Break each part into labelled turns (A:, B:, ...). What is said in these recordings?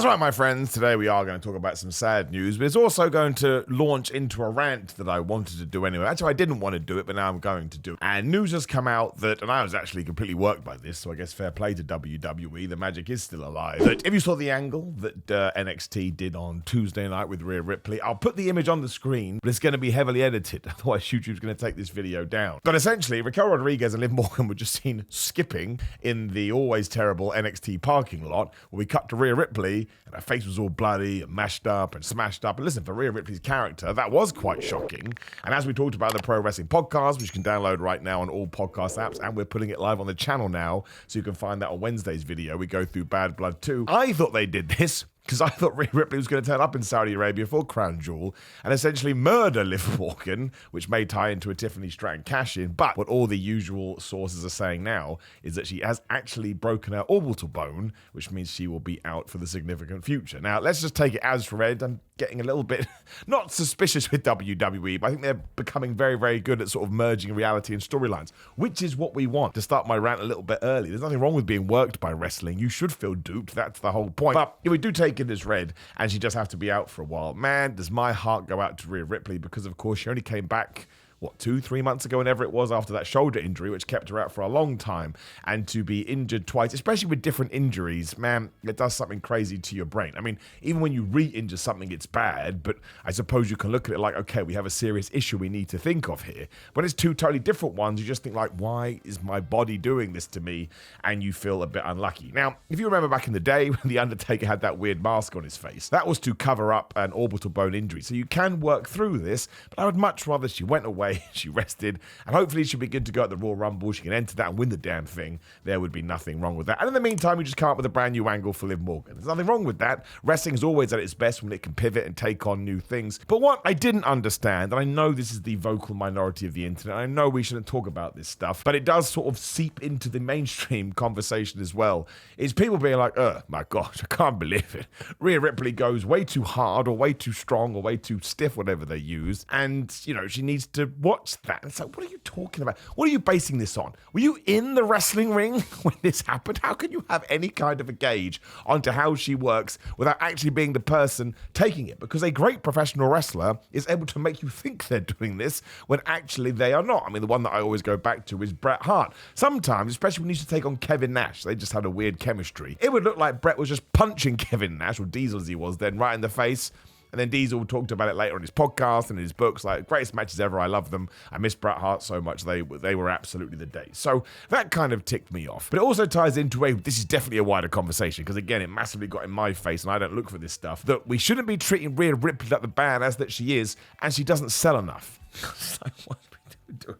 A: That's right, my friends. Today we are going to talk about some sad news, but it's also going to launch into a rant that I wanted to do anyway. Actually, I didn't want to do it, but now I'm going to do it. And news has come out that, and I was actually completely worked by this, so I guess fair play to WWE, the magic is still alive. That if you saw the angle that NXT did on Tuesday night with Rhea Ripley, I'll put the image on the screen, but it's going to be heavily edited. Otherwise, YouTube's going to take this video down. But essentially, Raquel Rodriguez and Liv Morgan were just seen skipping in the always terrible NXT parking lot, where we cut to Rhea Ripley, and her face was all bloody and mashed up and smashed up. And listen, for Rhea Ripley's character, that was quite shocking. And as we talked about in the Pro Wrestling Podcast, which you can download right now on all podcast apps, and we're putting it live on the channel now, so you can find that on Wednesday's video. We go through Bad Blood 2. I thought they did this because I thought Rhea Ripley was going to turn up in Saudi Arabia for Crown Jewel and essentially murder Liv Morgan, which may tie into a Tiffany Stratton cash-in. But what all the usual sources are saying now is that she has actually broken her orbital bone, which means she will be out for the significant future. Now, let's just take it as read. I'm getting a little bit, not suspicious with WWE, but I think they're becoming very, very good at sort of merging reality and storylines, which is what we want. To start my rant a little bit early, there's nothing wrong with being worked by wrestling. You should feel duped. That's the whole point. But if we do take it as read, and she does have to be out for a while, man, does my heart go out to Rhea Ripley, because of course she only came back 2-3 months ago, whenever it was, after that shoulder injury, which kept her out for a long time. And to be injured twice, especially with different injuries, man, it does something crazy to your brain. I mean, even when you re-injure something, it's bad, but I suppose you can look at it like, okay, we have a serious issue we need to think of here. When it's two totally different ones, you just think like, why is my body doing this to me? And you feel a bit unlucky. Now, if you remember back in the day when The Undertaker had that weird mask on his face, that was to cover up an orbital bone injury. So you can work through this, but I would much rather she went away, she rested, and hopefully she'll be good to go at the Royal Rumble. She can enter that and win the damn thing. There would be nothing wrong with that. And in the meantime, we just come up with a brand new angle for Liv Morgan. There's nothing wrong with that. Wrestling is always at its best when it can pivot and take on new things. But what I didn't understand, and I know this is the vocal minority of the internet, I know we shouldn't talk about this stuff, but it does sort of seep into the mainstream conversation as well, is people being like, oh my gosh, I can't believe it. Rhea Ripley goes way too hard or way too strong or way too stiff, whatever they use, and, you know, she needs to watch that. It's like, what are you talking about? What are you basing this on? Were you in the wrestling ring when this happened? How can you have any kind of a gauge onto how she works without actually being the person taking it? Because a great professional wrestler is able to make you think they're doing this when actually they are not. I mean, the one that I always go back to is Bret Hart. Sometimes, especially when he used to take on Kevin Nash, they just had a weird chemistry. It would look like Bret was just punching Kevin Nash, or Diesel as he was then, right in the face. And then Diesel talked about it later on his podcast and in his books, like, greatest matches ever, I love them. I miss Bret Hart so much, they were absolutely the day. So that kind of ticked me off. But it also ties into this is definitely a wider conversation, because again, it massively got in my face, and I don't look for this stuff, that we shouldn't be treating Rhea Ripley like the badass that she is, and she doesn't sell enough. So what are we doing?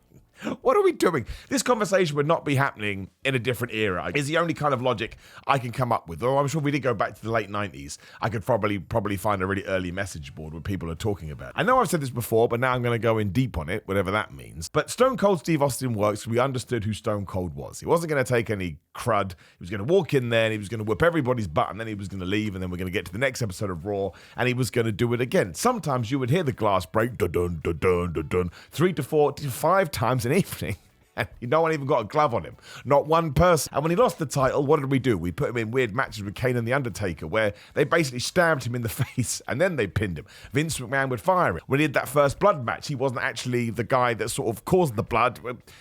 A: What are we doing? This conversation would not be happening in a different era, is the only kind of logic I can come up with. Or I'm sure if we did go back to the late 90s, I could probably find a really early message board where people are talking about it. I know I've said this before, but now I'm going to go in deep on it, whatever that means. But Stone Cold Steve Austin works. We understood who Stone Cold was. He wasn't going to take any crud. He was going to walk in there and he was going to whip everybody's butt, and then he was going to leave, and then we're going to get to the next episode of Raw, and he was going to do it again. Sometimes you would hear the glass break, dun dun dun dun dun, 3 to 4 to 5 times an evening. And no one even got a glove on him. Not one person. And when he lost the title, what did we do? We put him in weird matches with Kane and The Undertaker, where they basically stabbed him in the face and then they pinned him. Vince McMahon would fire him. When he had that first blood match, he wasn't actually the guy that sort of caused the blood.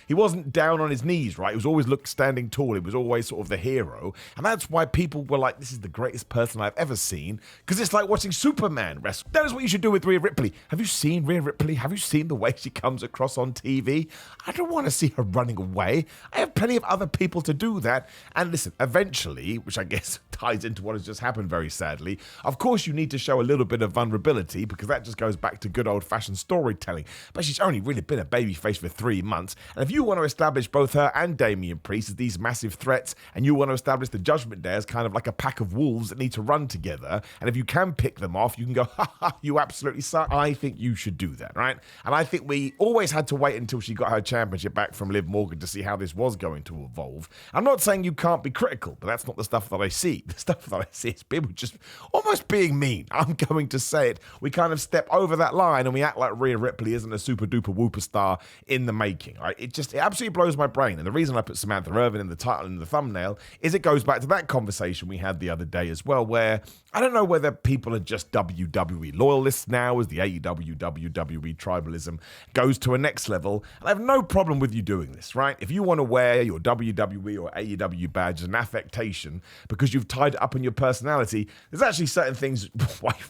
A: He wasn't down on his knees, right? He was always standing tall. He was always sort of the hero. And that's why people were like, this is the greatest person I've ever seen, because it's like watching Superman wrestle. That is what you should do with Rhea Ripley. Have you seen Rhea Ripley? Have you seen the way she comes across on TV? I don't want to see her running away. I have plenty of other people to do that. And listen, eventually, which I guess ties into what has just happened very sadly, of course you need to show a little bit of vulnerability, because that just goes back to good old-fashioned storytelling. But she's only really been a babyface for 3 months, and if you want to establish both her and Damian Priest as these massive threats, and you want to establish the Judgment Day as kind of like a pack of wolves that need to run together, and if you can pick them off, you can go, ha ha, you absolutely suck. I think you should do that, right? And I think we always had to wait until she got her championship back from Liv Morgan to see how this was going to evolve. I'm not saying you can't be critical, but that's not the stuff that I see. The stuff that I see is people just almost being mean. I'm going to say it. We kind of step over that line and we act like Rhea Ripley isn't a super duper whooper star in the making. Right? It absolutely blows my brain. And the reason I put Samantha Irvin in the title and the thumbnail is it goes back to that conversation we had the other day as well, where I don't know whether people are just WWE loyalists now as the AEW, WWE tribalism goes to a next level. And I have no problem with you doing this, right? If you want to wear your WWE or AEW badge as an affectation because you've tied it up in your personality, there's actually certain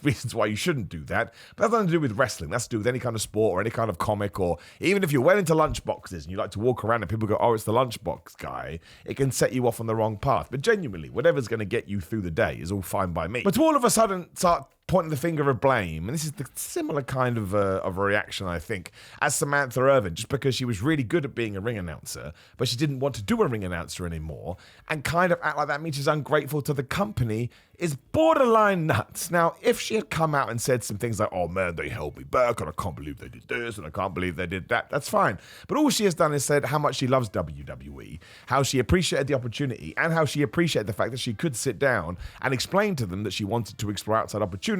A: reasons why you shouldn't do that. But that's nothing to do with wrestling. That's to do with any kind of sport or any kind of comic, or even if you're well into lunchboxes and you like to walk around and people go, oh, it's the lunchbox guy, it can set you off on the wrong path. But genuinely, whatever's going to get you through the day is all fine by me. But to all of a sudden start pointing the finger of blame, and this is the similar kind of a reaction, I think, as Samantha Irvin, just because she was really good at being a ring announcer, but she didn't want to do a ring announcer anymore, and kind of act like that means she's ungrateful to the company, is borderline nuts. Now, if she had come out and said some things like, oh man, they held me back, and I can't believe they did this, and I can't believe they did that, that's fine. But all she has done is said how much she loves WWE, how she appreciated the opportunity, and how she appreciated the fact that she could sit down and explain to them that she wanted to explore outside opportunities,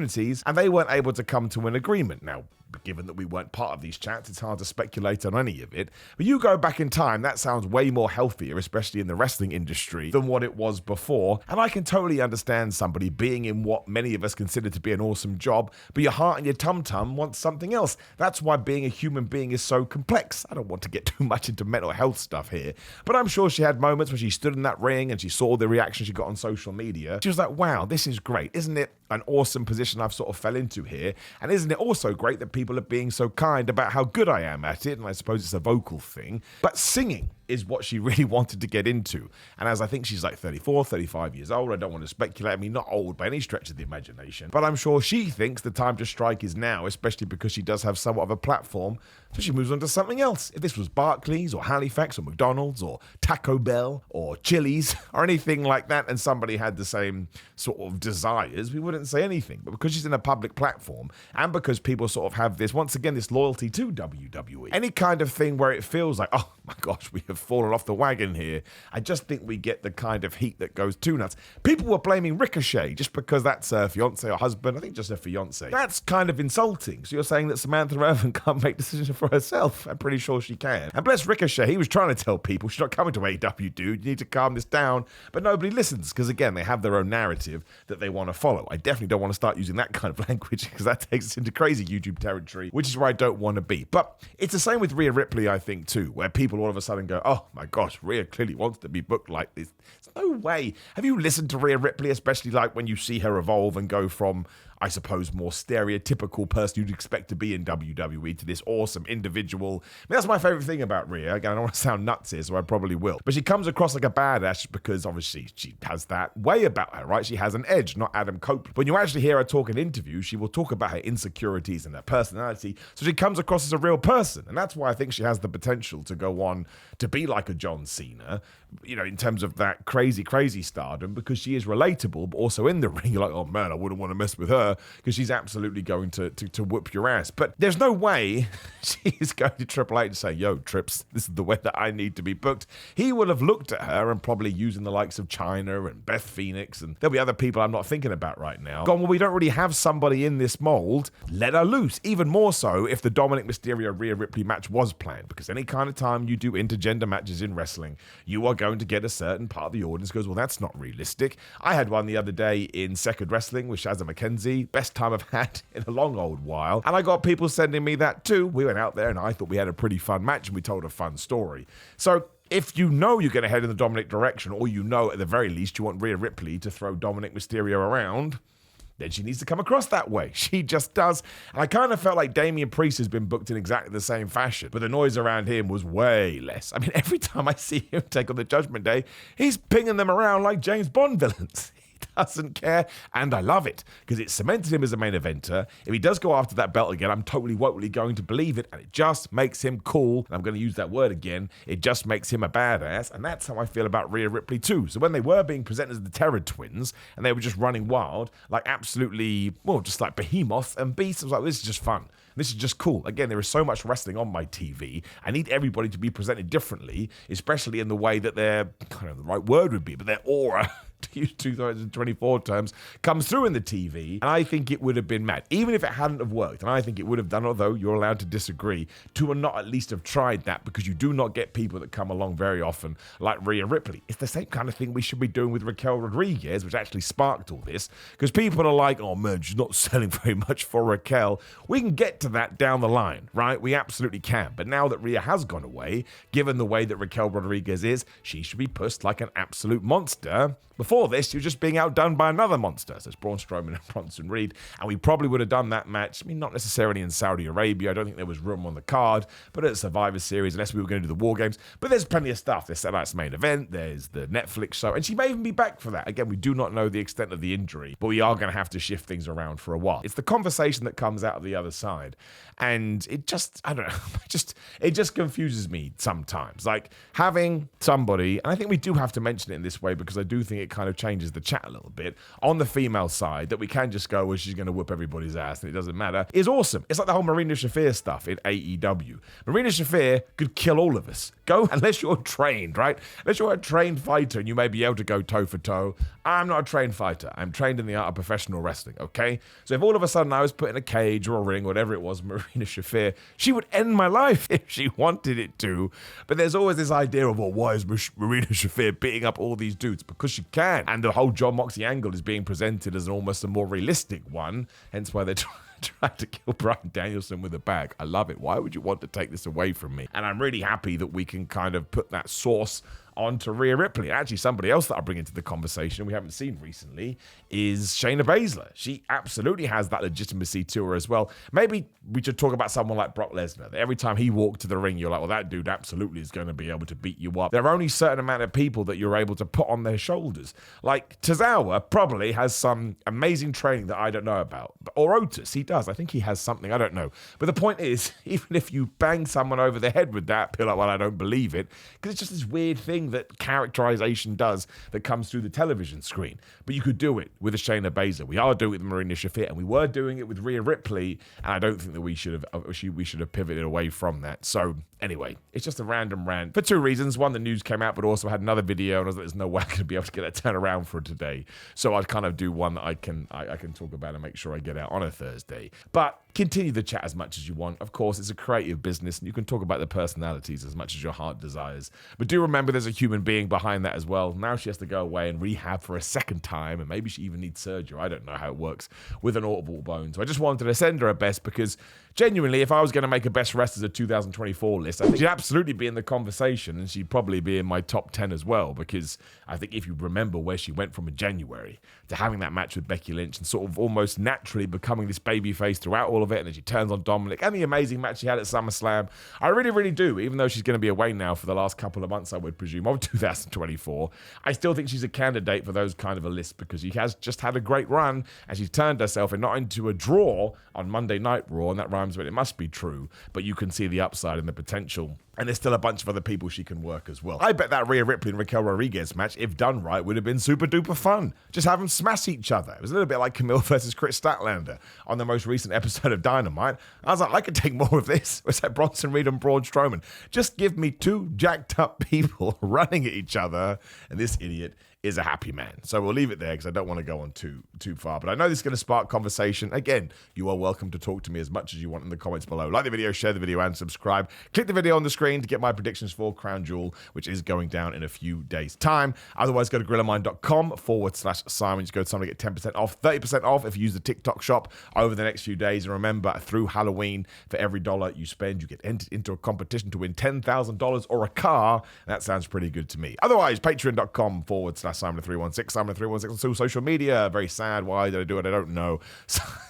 A: and they weren't able to come to an agreement. Now, given that we weren't part of these chats, it's hard to speculate on any of it. But you go back in time, that sounds way more healthier, especially in the wrestling industry, than what it was before. And I can totally understand somebody being in what many of us consider to be an awesome job, but your heart and your tum-tum wants something else. That's why being a human being is so complex. I don't want to get too much into mental health stuff here, but I'm sure she had moments where she stood in that ring and she saw the reaction she got on social media. She was like, wow, this is great. Isn't it an awesome position I've sort of fell into here? And isn't it also great that people are being so kind about how good I am at it? And I suppose it's a vocal thing, but singing is what she really wanted to get into. And as I think she's like 34, 35 years old, I don't want to speculate. I mean, not old by any stretch of the imagination, but I'm sure she thinks the time to strike is now, especially because she does have somewhat of a platform. So she moves on to something else. If this was Barclays or Halifax or McDonald's or Taco Bell or Chili's or anything like that, and somebody had the same sort of desires, we wouldn't say anything. But because she's in a public platform, and because people sort of have this, once again, this loyalty to WWE, any kind of thing where it feels like, oh my gosh, we have fallen off the wagon here, I just think we get the kind of heat that goes too nuts. People were blaming Ricochet just because that's her fiance or husband. I think just her fiance. That's kind of insulting. So you're saying that Samantha Irvin can't make decisions for herself? I'm pretty sure she can. And bless Ricochet, he was trying to tell people, she's not coming to AEW, dude. You need to calm this down. But nobody listens because, again, they have their own narrative that they want to follow. I definitely don't want to start using that kind of language because that takes us into crazy YouTube territory, which is where I don't want to be. But it's the same with Rhea Ripley, I think, too, where people all of a sudden go, oh my gosh, Rhea clearly wants to be booked like this. There's no way. Have you listened to Rhea Ripley, especially like when you see her evolve and go from, I suppose, more stereotypical person you'd expect to be in WWE to this awesome individual? I mean, that's my favorite thing about Rhea. Again, I don't want to sound nuts here, so I probably will. But she comes across like a badass because obviously she has that way about her, right? She has an edge, not Adam Copeland. When you actually hear her talk in interviews, she will talk about her insecurities and her personality. So she comes across as a real person. And that's why I think she has the potential to go on to be like a John Cena, you know, in terms of that crazy, crazy stardom, because she is relatable, but also in the ring, you're like, oh man, I wouldn't want to mess with her because she's absolutely going to whoop your ass. But there's no way she is going to Triple H and say, yo, Trips, this is the way that I need to be booked. He will have looked at her and probably using the likes of Chyna and Beth Phoenix, and there'll be other people I'm not thinking about right now, gone, well, we don't really have somebody in this mold. Let her loose. Even more so if the Dominic Mysterio-Rhea Ripley match was planned, because any kind of time you do intergender matches in wrestling, you are going to get a certain part of the audience goes, well, that's not realistic. I had one the other day in Second Wrestling with Shazza McKenzie. Best time I've had in a long old while. And I got people sending me that too. We went out there and I thought we had a pretty fun match and we told a fun story. So if you know you're going to head in the Dominic direction, or you know at the very least you want Rhea Ripley to throw Dominic Mysterio around, then she needs to come across that way. She just does. And I kind of felt like Damian Priest has been booked in exactly the same fashion, but the noise around him was way less. I mean, every time I see him take on the Judgment Day, he's pinging them around like James Bond villains. doesn't care, and I love it because it cemented him as a main eventer. If he does go after that belt again, I'm totally going to believe it, and it just makes him cool. And I'm going to use that word again. It just makes him a badass, and that's how I feel about Rhea Ripley too. So when they were being presented as the Terror Twins and they were just running wild, like absolutely, well, just like behemoths and beasts, I was like, this is just fun. This is just cool. Again, there is so much wrestling on my TV. I need everybody to be presented differently, especially in the way that their, kind of the right word would be, but their aura, to use 2024 terms, comes through in the TV. And I think it would have been mad, even if it hadn't have worked. And I think it would have done, although you're allowed to disagree, to not at least have tried that, because you do not get people that come along very often like Rhea Ripley. It's the same kind of thing we should be doing with Raquel Rodriguez, which actually sparked all this, because people are like, oh man, she's not selling very much for Raquel. We can get to that down the line, right? We absolutely can. But now that Rhea has gone away, given the way that Raquel Rodriguez is, she should be pushed like an absolute monster. Before this, you're just being outdone by another monster. So it's Braun Strowman and Bronson Reed. And we probably would have done that match, I mean, not necessarily in Saudi Arabia. I don't think there was room on the card, but at Survivor Series, unless we were going to do the War Games. But there's plenty of stuff. There's tonight's main event. There's the Netflix show. And she may even be back for that. Again, we do not know the extent of the injury, but we are going to have to shift things around for a while. It's the conversation that comes out of the other side. And it just, I don't know, it just confuses me sometimes. Like having somebody, and I think we do have to mention it in this way because I do think it kind of changes the chat a little bit, on the female side, that we can just go, well, she's going to whoop everybody's ass and it doesn't matter, is awesome. It's like the whole Marina Shafir stuff in AEW. Marina Shafir could kill all of us. Go, unless you're trained, right? Unless you're a trained fighter and you may be able to go toe for toe. I'm not a trained fighter. I'm trained in the art of professional wrestling, okay? So if all of a sudden I was put in a cage or a ring, whatever it was, Marina Shafir, she would end my life if she wanted it to. But there's always this idea of, well, why is Marina Shafir beating up all these dudes? Because she can. And the whole John Moxley angle is being presented as almost a more realistic one, hence why they're trying to kill Bryan Danielson with a bag. I love it. Why would you want to take this away from me? And I'm really happy that we can kind of put that source onto Rhea Ripley. Actually, somebody else that I bring into the conversation we haven't seen recently is Shayna Baszler. She absolutely has that legitimacy to her as well. Maybe we should talk about someone like Brock Lesnar, that every time he walked to the ring, you're like, well, that dude absolutely is going to be able to beat you up. There are only a certain amount of people that you're able to put on their shoulders. Like Tozawa probably has some amazing training that I don't know about. Or Otis, he does. I think he has something, I don't know. But the point is, even if you bang someone over the head with that, people are like, well, I don't believe it. Because it's just this weird thing that characterization does that comes through the television screen. But you could do it with a Shayna Baszler. We are doing it with Marina Shafir, and we were doing it with Rhea Ripley, and I don't think that we should have pivoted away from that. So anyway, it's just a random rant for two reasons. One, the news came out, but also I had another video, and I was like, there's no way I'm going to be able to get that turned around for today. So I'd kind of do one that I can talk about and make sure I get out on a Thursday. But continue the chat as much as you want. Of course, it's a creative business, and you can talk about the personalities as much as your heart desires. But do remember there's a human being behind that as well. Now she has to go away and rehab for a second time, and maybe she even needs surgery. I don't know how it works with an orbital bone. So I just wanted to send her a best, because genuinely, if I was going to make a best wrestlers of 2024 list, I think she'd absolutely be in the conversation, and she'd probably be in my top 10 as well, because I think if you remember where she went from in January to having that match with Becky Lynch and sort of almost naturally becoming this babyface throughout all of it, and then she turns on Dominic, and the amazing match she had at SummerSlam, I really, really do, even though she's going to be away now for the last couple of months, I would presume, of 2024, I still think she's a candidate for those kind of a list, because she has just had a great run, and she's turned herself not into a draw on Monday Night Raw, and that rhymes with it must be true, but you can see the upside and the potential. And there's still a bunch of other people she can work as well. I bet that Rhea Ripley and Raquel Rodriguez match, if done right, would have been super duper fun. Just have them smash each other. It was a little bit like Camille versus Chris Statlander on the most recent episode of Dynamite. I was like, I could take more of this. It's like Bronson Reed and Braun Strowman. Just give me two jacked up people running at each other, and this idiot is a happy man. So we'll leave it there because I don't want to go on too far. But I know this is going to spark conversation. Again, you are welcome to talk to me as much as you want in the comments below. Like the video, share the video, and subscribe. Click the video on the screen to get my predictions for Crown Jewel, which is going down in a few days' time. Otherwise, go to grillermind.com/Simon. Just go to something to get 10% off, 30% off if you use the TikTok shop over the next few days. And remember, through Halloween, for every dollar you spend, you get entered into a competition to win $10,000 or a car. That sounds pretty good to me. Otherwise, patreon.com/Simon316, Simon316 on social media. Very sad. Why did I do it? I don't know.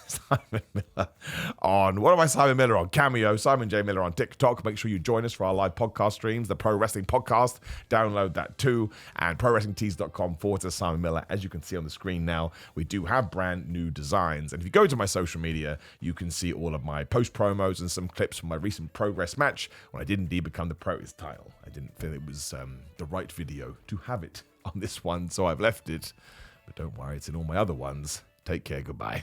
A: Simon Miller on, what am I, Simon Miller on Cameo, Simon J. Miller on TikTok. Make sure you join us for our live podcast streams, the Pro Wrestling Podcast. Download that too. And prowrestlingtees.com/Simon Miller. As you can see on the screen now, we do have brand new designs. And if you go to my social media, you can see all of my post promos and some clips from my recent Progress match when I did indeed become the Pro's title. I didn't feel it was the right video to have it on this one, so I've left it. But don't worry, it's in all my other ones. Take care, goodbye.